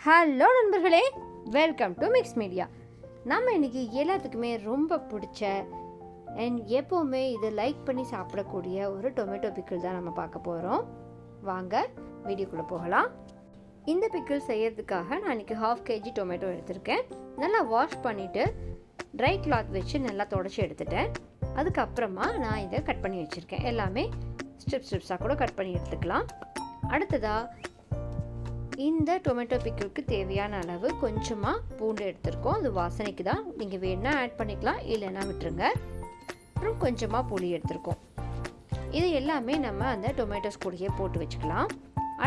Hello நண்பர்களே, welcome to mix media. நம்ம இன்றைக்கி எல்லாத்துக்குமே ரொம்ப பிடிச்ச அண்ட் எப்போவுமே இதை லைக் பண்ணி சாப்பிடக்கூடிய ஒரு டொமேட்டோ பிக்கிள் தான் நம்ம பார்க்க போகிறோம். வாங்க வீடியோக்குள்ளே போகலாம். இந்த பிக்கிள் செய்யறதுக்காக நான் இன்றைக்கி 1/2 kg டொமேட்டோ எடுத்திருக்கேன். நல்லா வாஷ் பண்ணிவிட்டு ட்ரை கிளாத் வச்சு நல்லா தொடச்சி எடுத்துட்டேன். அதுக்கப்புறமா நான் இதை கட் பண்ணி வச்சுருக்கேன். எல்லாமே ஸ்ட்ரிப்ஸாக கூட கட் பண்ணி எடுத்துக்கலாம். அடுத்ததாக இந்த டொமேட்டோ பிக்கிளுக்கு தேவையான அளவு கொஞ்சமாக பூண்டு எடுத்துருக்கோம். அது வாசனைக்கு தான், நீங்கள் வேணால் ஆட் பண்ணிக்கலாம், இல்லைன்னா விட்டுருங்க. அப்புறம் கொஞ்சமாக புளி எடுத்துருக்கோம். இது எல்லாமே நம்ம அந்த டொமேட்டோஸ் கூடயே போட்டு வச்சுக்கலாம்.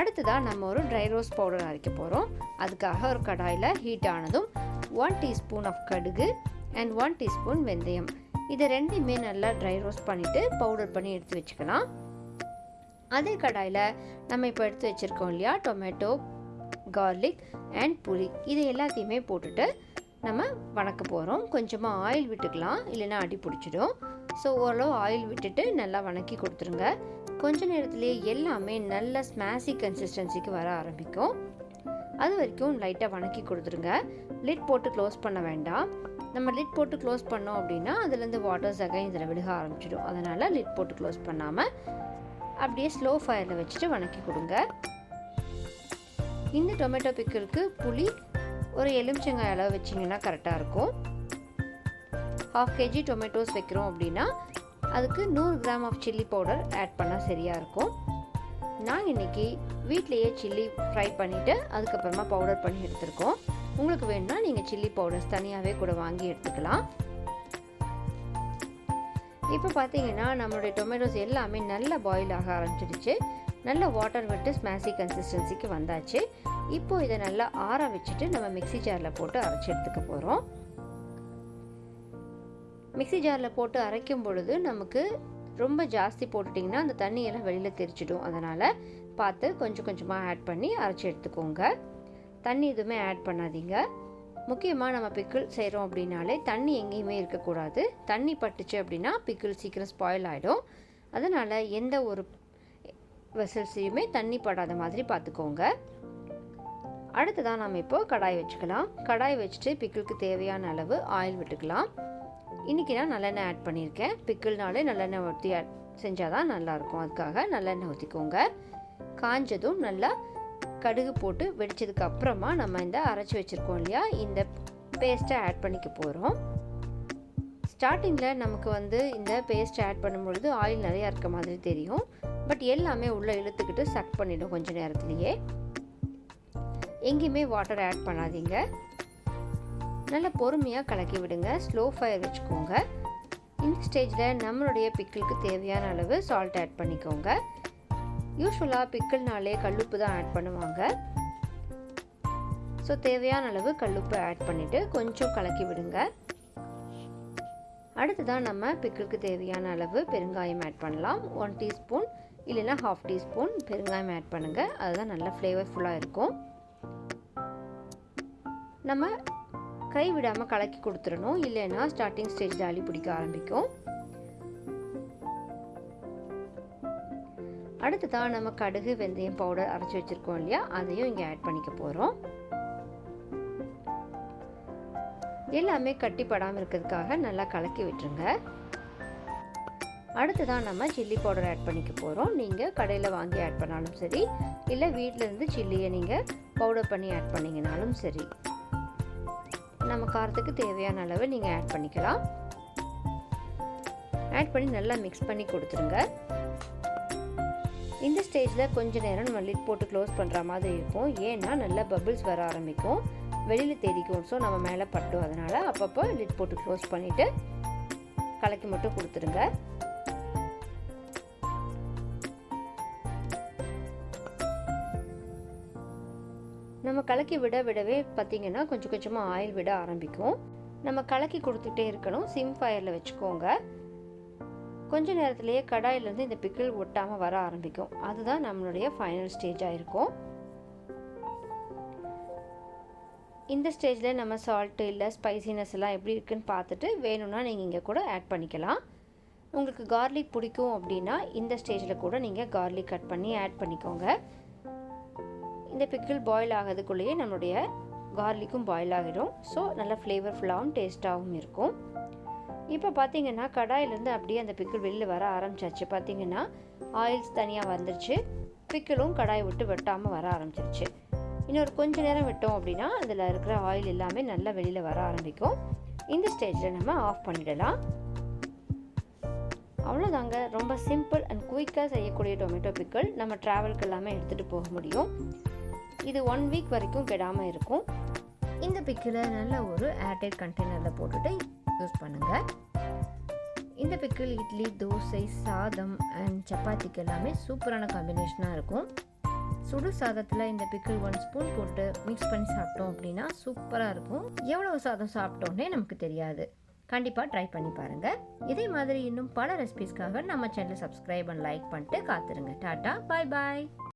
அடுத்ததாக நம்ம ஒரு ட்ரை ரோஸ்ட் பவுடர் அரைக்க போகிறோம். அதுக்காக ஒரு கடாயில் ஹீட் ஆனதும் 1 டீஸ்பூன் ஆஃப் கடுகு அண்ட் 1 டீஸ்பூன் வெந்தயம், இதை ரெண்டையுமே நல்லா ட்ரை ரோஸ்ட் பண்ணிவிட்டு பவுடர் பண்ணி எடுத்து வச்சுக்கலாம். அதே கடாயில் நம்ம இப்போ எடுத்து வச்சுருக்கோம் இல்லையா, டொமேட்டோ, கார்லிக் அண்ட் புளி, இது எல்லாத்தையுமே போட்டுட்டு நம்ம வணக்க போகிறோம். கொஞ்சமாக ஆயில் விட்டுக்கலாம், இல்லைன்னா அடி பிடிச்சிடும். ஸோ ஓரளவு ஆயில் விட்டுட்டு நல்லா வணக்கி கொடுத்துருங்க. கொஞ்ச நேரத்துலேயே எல்லாமே நல்ல ஸ்மாஷி கன்சிஸ்டன்சிக்கு வர ஆரம்பிக்கும். அது வரைக்கும் லைட்டாக வணக்கி கொடுத்துருங்க. லிட் போட்டு க்ளோஸ் பண்ண வேண்டாம். நம்ம லிட் போட்டு க்ளோஸ் பண்ணோம் அப்படின்னா அதுலேருந்து வாட்டர்ஸ் அகைன் இதில் விழுக ஆரம்பிச்சிடும். அதனால் லிட் போட்டு க்ளோஸ் பண்ணாமல் அப்படியே ஸ்லோ ஃபயரில் வச்சுட்டு வணக்கி கொடுங்க. இந்த டொமேட்டோ பிக்கிளுக்கு புளி ஒரு எலுமிச்சங்காய் அளவு வச்சிங்கன்னா கரெக்டாக இருக்கும். 1/2 kg டொமேட்டோஸ் வைக்கிறோம் அப்படின்னா அதுக்கு 100 gram of chilli powder add பண்ணால் சரியாக இருக்கும். நான் இன்றைக்கி வீட்லேயே சில்லி ஃப்ரை பண்ணிவிட்டு அதுக்கப்புறமா பவுடர் பண்ணி எடுத்துருக்கோம். உங்களுக்கு வேணும்னா நீங்கள் சில்லி பவுடர்ஸ் தனியாகவே கூட வாங்கி எடுத்துக்கலாம். இப்போ பார்த்தீங்கன்னா நம்மளுடைய டொமேட்டோஸ் எல்லாமே நல்லா பாயில் ஆக ஆரம்பிச்சிடுச்சு. நல்லா வாட்டர் விட்டு ஸ்மாஷி கன்சிஸ்டன்சிக்கு வந்தாச்சு. இப்போ இதை நல்லா ஆற வச்சுட்டு நம்ம மிக்ஸி ஜாரில் போட்டு அரைச்சி எடுத்துக்க போகிறோம். மிக்ஸி ஜாரில் போட்டு அரைக்கும் பொழுது நமக்கு ரொம்ப ஜாஸ்தி போட்டுட்டிங்கன்னா அந்த தண்ணியெல்லாம் வெளியில் தெரிச்சிடும். அதனால் பார்த்து கொஞ்சம் கொஞ்சமாக ஆட் பண்ணி அரைச்சி எடுத்துக்கோங்க. தண்ணி எதுவுமே ஆட் பண்ணாதீங்க. முக்கியமாக நம்ம பிக்கிள் செய்கிறோம் அப்படின்னாலே தண்ணி எங்கேயுமே இருக்கக்கூடாது. தண்ணி பட்டுச்சு அப்படின்னா பிக்கிள் சீக்கிரம் ஸ்பாயில் ஆகிடும். அதனால் எந்த ஒரு வெசல்ஸையுமே தண்ணி படாத மாதிரி பார்த்துக்கோங்க. அடுத்ததான் நம்ம இப்போது கடாய் வச்சுக்கலாம். கடாய் வச்சுட்டு பிக்கிளுக்கு தேவையான அளவு ஆயில் விட்டுக்கலாம். இன்றைக்கி நான் நல்லெண்ணெய் ஆட் பண்ணியிருக்கேன். பிக்கிள்னாலே நல்லெண்ணெய் ஊற்றி செஞ்சால் தான் நல்லாயிருக்கும். அதுக்காக நல்லெண்ணெய் ஊற்றிக்கோங்க. காஞ்சதும் நல்லா கடுகு போட்டு வெடிச்சதுக்கு அப்புறமா நம்ம இந்த அரைச்சி வச்சுருக்கோம் இல்லையா, இந்த பேஸ்ட்டை ஆட் பண்ணிக்க போகிறோம். ஸ்டார்டிங்கில் நமக்கு இந்த பேஸ்ட்டை ஆட் பண்ணும்பொழுது ஆயில் நிறையா இருக்க மாதிரி தெரியும். பட் எல்லாமே உள்ளே இழுத்துக்கிட்டு சக் பண்ணிடும் கொஞ்ச நேரத்துலையே. எங்கேயுமே வாட்டர் ஆட் பண்ணாதீங்க. நல்லா பொறுமையாக கலக்கி விடுங்க. ஸ்லோ ஃபயர் வச்சுக்கோங்க. இந்த ஸ்டேஜில் நம்மளுடைய பிக்கிளுக்கு தேவையான அளவு சால்ட் ஆட் பண்ணிக்கோங்க. யூஸ்வலாக பிக்கிள்னாலே கல்லுப்பு தான் ஆட் பண்ணுவாங்க. ஸோ தேவையான அளவு கல்லுப்பு ஆட் பண்ணிவிட்டு கொஞ்சம் கலக்கி விடுங்க. அடுத்ததான் நம்ம பிக்கிளுக்கு தேவையான அளவு பெருங்காயம் ஆட் பண்ணலாம். 1 டீஸ்பூன் இல்லைன்னா 1/2 டீஸ்பூன் பெருங்காயம் ஆட் பண்ணுங்கள். அதுதான் நல்லா ஃப்ளேவர்ஃபுல்லாக இருக்கும். நம்ம கை விடாமல் கலக்கி கொடுத்துடணும், இல்லைன்னா ஸ்டார்டிங் ஸ்டேஜில் அள்ளி பிடிக்க ஆரம்பிக்கும். அடுத்ததாக நம்ம கடுகு வெந்தயம் பவுடர் அரைச்சி வச்சுருக்கோம் இல்லையா, அதையும் இங்கே ஆட் பண்ணிக்க போகிறோம். எல்லாமே கட்டிப்படாமல் இருக்கிறதுக்காக நல்லா கலக்கி விட்டுருங்க. அடுத்ததான் நம்ம சில்லி பவுடர் ஆட் பண்ணிக்க போகிறோம். நீங்கள் கடையில் வாங்கி ஆட் பண்ணாலும் சரி, இல்லை வீட்டிலேருந்து சில்லியை நீங்கள் பவுடர் பண்ணி ஆட் பண்ணிங்கனாலும் சரி, நம்ம காரத்துக்கு தேவையான அளவு நீங்கள் ஆட் பண்ணிக்கலாம். ஆட் பண்ணி நல்லா மிக்ஸ் பண்ணி கொடுத்துருங்க. இந்த ஸ்டேஜில் கொஞ்ச நேரம் நம்ம லிட் போட்டு க்ளோஸ் பண்ணுற மாதிரி இருக்கும். ஏன்னா நல்லா பபிள்ஸ் வர ஆரம்பிக்கும், வெளியில் தெரிக்கும். ஸோ நம்ம மேலே பட்டும், அதனால் அப்பப்போ லிட் போட்டு க்ளோஸ் பண்ணிவிட்டு கலக்கி மட்டும் கொடுத்துருங்க. நம்ம கலக்கி விடவே பார்த்திங்கன்னா கொஞ்சம் கொஞ்சமாக ஆயில் விட ஆரம்பிக்கும். நம்ம கலக்கி கொடுத்துட்டே இருக்கணும். சிம் ஃபயரில் வச்சுக்கோங்க. கொஞ்ச நேரத்துலேயே கடாயிலேருந்து இந்த பிக்கிள் ஒட்டாமல் வர ஆரம்பிக்கும். அதுதான் நம்மளுடைய ஃபைனல் ஸ்டேஜாக இருக்கும். இந்த ஸ்டேஜில் நம்ம சால்ட்டு இல்லை ஸ்பைசினஸ் எல்லாம் எப்படி இருக்குன்னு பார்த்துட்டு வேணும்னா நீங்கள் இங்கே கூட ஆட் பண்ணிக்கலாம். உங்களுக்கு கார்லிக் பிடிக்கும் அப்படின்னா இந்த ஸ்டேஜில் கூட நீங்கள் கார்லிக் கட் பண்ணி ஆட் பண்ணிக்கோங்க. இந்த பிக்கிள் பாயில் ஆகிறதுக்குள்ளேயே நம்மளுடைய கார்லிக்கும் பாயில் ஆகிடும். ஸோ நல்லா ஃப்ளேவர்ஃபுல்லாகவும் டேஸ்ட்டாகவும் இருக்கும். இப்போ பார்த்தீங்கன்னா கடாயிலேருந்து அப்படியே அந்த பிக்கிள் வெளியில் வர ஆரம்பிச்சாச்சு. பார்த்தீங்கன்னா ஆயில்ஸ் தனியாக வந்துருச்சு, பிக்கிளும் கடாயை விட்டு வெட்டாமல் வர ஆரம்பிச்சிருச்சு. இன்னொரு கொஞ்ச நேரம் விட்டோம் அப்படின்னா அதில் இருக்கிற ஆயில் எல்லாமே நல்லா வெளியில் வர ஆரம்பிக்கும். இந்த ஸ்டேஜில் நம்ம ஆஃப் பண்ணிடலாம். அவ்வளோதாங்க. ரொம்ப சிம்பிள் அண்ட் குயிக்காக செய்யக்கூடிய டொமேட்டோ பிக்கிள். நம்ம ட்ராவலுக்கு எல்லாமே எடுத்துகிட்டு போக முடியும். இது 1 வீக் வரைக்கும் கெடாமல் இருக்கும். இந்த பிக்கிளை நல்ல ஒரு ஏர்டைட் கண்டெய்னரில் போட்டுட்டு யூஸ் பண்ணுங்கள். இந்த பிக்கிள் இட்லி, தோசை, சாதம் அண்ட் சப்பாத்திக்கு எல்லாமே சூப்பரான காம்பினேஷனாக இருக்கும். சுடு சாதத்தில் இந்த பிக்கிள் 1 ஸ்பூன் போட்டு மிக்ஸ் பண்ணி சாப்பிட்டோம் அப்படின்னா சூப்பராக இருக்கும். எவ்வளோ சாதம் சாப்பிட்டோன்னே நமக்கு தெரியாது. கண்டிப்பாக ட்ரை பண்ணி பாருங்கள். இதே மாதிரி இன்னும் பல ரெசிபீஸ்க்காக நம்ம சேனலை சப்ஸ்கிரைப் அண்ட் லைக் பண்ணிட்டு காத்துருங்க. டாட்டா, பாய் பாய்.